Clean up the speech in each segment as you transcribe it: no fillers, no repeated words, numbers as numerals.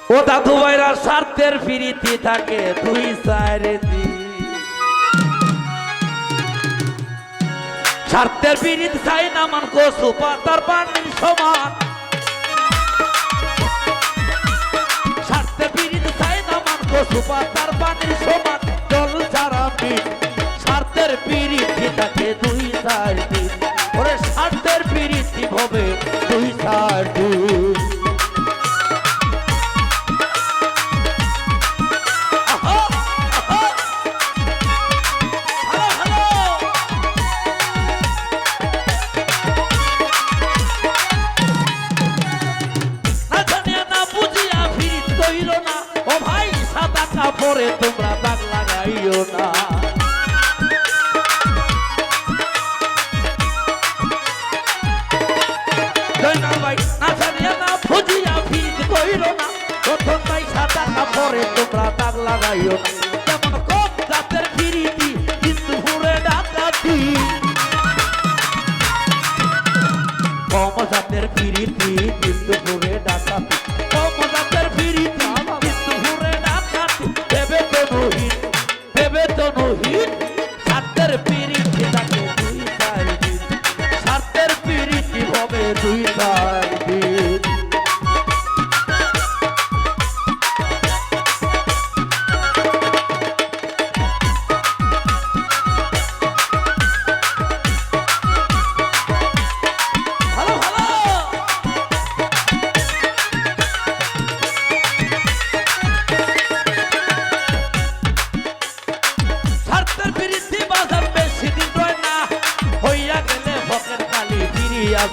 ও দাদু ভাইরা স্বার্থের ফিরিতি থাকে দুই সাইরে স্বার্থের ফিরিত চাই না মান কচু পাতার পানির সমান স্বার্থের ফিরিত চাই না মান কচু পাতার পানির সমান জল ছাড়া পিঠ স্বার্থের ফিরিতি থাকে দুই সাইরে ওরে স্বার্থের ফিরিতি হবে দুই সাইরে পরে তোমরা দাগ লাগাইও না জয়নাল ভাই না জানিয়া না বুঝিয়া ফিরিত কইরো না প্রথম পয়সা টাকা পরে তোমরা দাগ লাগাইও না যেমন কম জাতের ফিরিতি কিন্তু ঘুরে ডাকাতি কম জাতের ফিরিতি কিন্তু ঘুরে ডাকাতি কম জাতের ফিরিতি স্বার্থের পিরিতি থাকে দুই চার দিন স্বার্থের পিরিতি হবে দুই চার দিন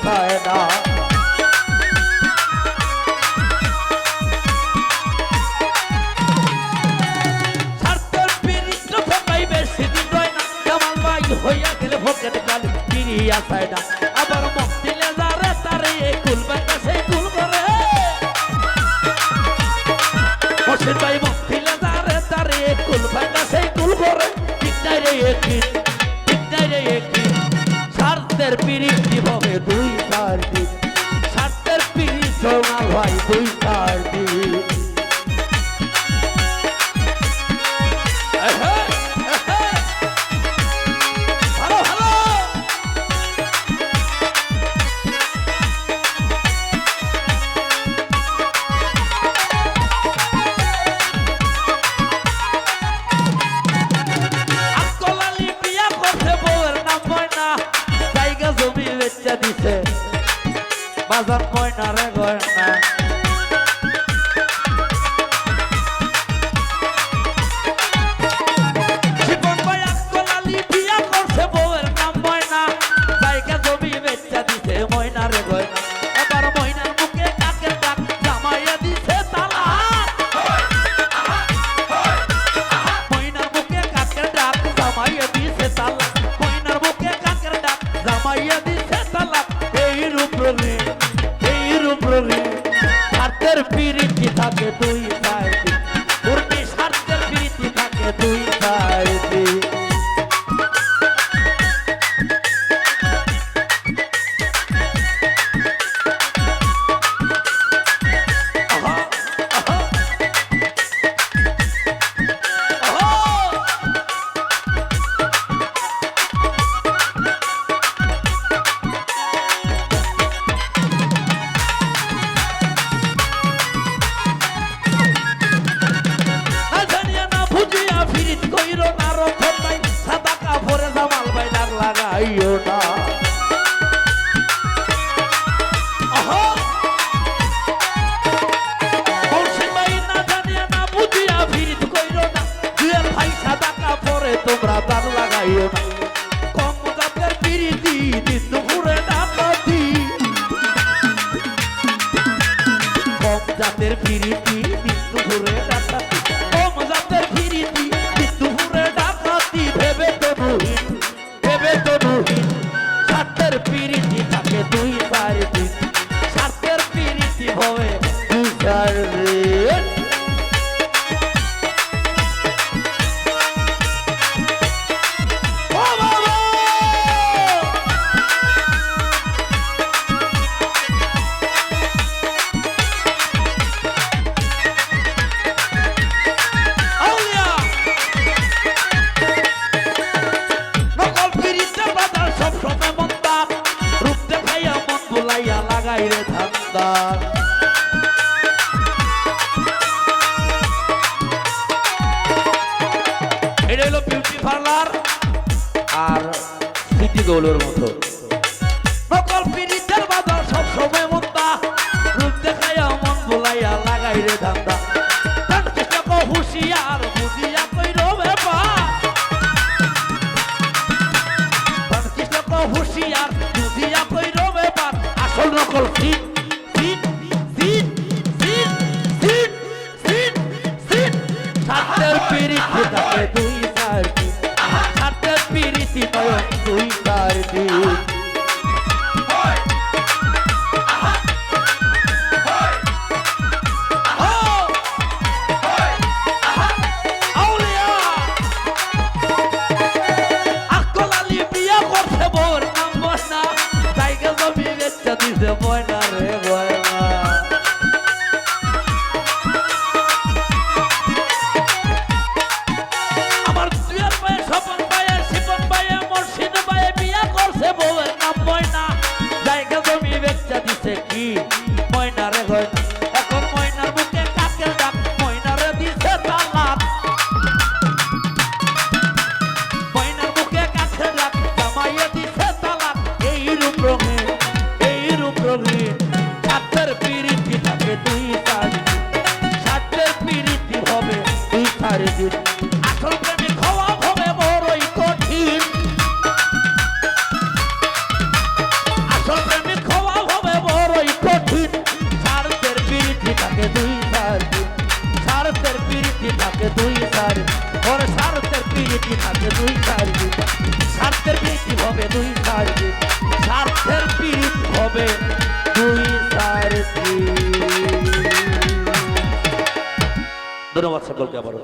পায় না স্বার্থের পিরিত ফকাই বেশি দিন রয় না জামাল ভাই হইয়া গেলে ভোগের কালি ফিরিয়া পায় না আবার মুখ দিলে যারে তারে কুল বাঁকা সেই কুল করে মুর্শিদ ভাই মুখ দিলে যারে তারে কুল বাঁকা সেই কুল করে ঠিক নাই রে একদিন ঠিক নাই রে একদিন স্বার্থের পিরিতি হবে দুই চার দিন স্বার্থের পিরিত সোনা ভাই দুই চার দিন ভালো ভালো আকলালি বিয়া করতে বউয়ের নাম হয় না জায়গা জমি বেচা দিছে বাজার ময়না রে গয়না শিপন ভাই আকলালি বিয়া করছে বউয়ের নাম ময়না জায়গা জমি বেচা দিছে ময়না রে গয়না এবার ময়নার মুখে কাকের ডাক জামাইয়া দিছে তালা ময়নার মুখে কাকের ডাক জামাইয়া দিছে তালা ময়নার মুখে কাকের ডাক জামাইয়া দিছে তালা এই রূপ রে স্বার্থের পিরিতি থাকে দুই চার দিন পূর্ণি স্বার্থের পিরিতি থাকে দুই চার দিন লাগাইও না মুর্শিদ ভাই না জানিয়া না বুঝিয়া ফিরিত কইরো না দুয়ের ভাই সাদা কাপড়ে তোমরা দাগ লাগাইও না কম জাতের পিরিতি কিন্তু ঘুরে ডাকাতি কম জাতের পিরিতি কিন্তু ঘুরে ডাকাতি কম জাতের পিরিতি কিন্তু ঘুরে ডাকাতি ভেবে তো নহিন স্বার্থের পিরিতি থাকে দুই চার দিন স্বার্থের পিরিতি হবে দুই চার দিন লাগাই রে ধান্দা। এটা হলো বিউটি পার্লার আর সিটি গোলের মতো নকল পিরিতের বাজার সব সময় মন্দা রূপ দেখাইয়া মন ভুলাইয়া লাগাই রে ধান্দা। হুশিয়ার বুঝিয়া কইর ব্যাপার কৃষ্ণ হুশিয়ার বুঝিয়া কইর ব্যাপার আসল নকল সিট সিট সিট সিট সিট সিট সিট সাতের পিরিতি থাকে দুই চার দিন সাতের পিরিতি নয় দুই চার দিন। Buena re buena আমার দুয়ের পায়ে স্বপন পায়ে শিপন পায়ে মুর্শিদ পায়ে বিয়া করছে বউয়ের নাম ময়না জায়গা জমি বেচা দিছে কি ময়না রে গয়না এখন ময়নার বুকে কাকের ডাক ময়না রে দিছে তালাক ময়নার বুকে কাকের ডাক জামাইয়ে দিছে তালাক এই রূপ রঙে সাতের পিরিতি থাকে দুই চার দিন সাতের পিরিতি হবে দুই চার দিন আসল প্রেমে খাওয়া হবে বড়ই কঠিন আসল প্রেমে খাওয়া হবে বড়ই কঠিন সাতের পিরিতি থাকে দুই চার দিন সাতের পিরিতি থাকে দুই চার ওরে সাতের পিরিতি থাকে দুই চার দিন সাতের পিরিতি হবে দুই চার দিন সাতের পিরিতি হবে ধন্যবাদ সকলকে আবারও।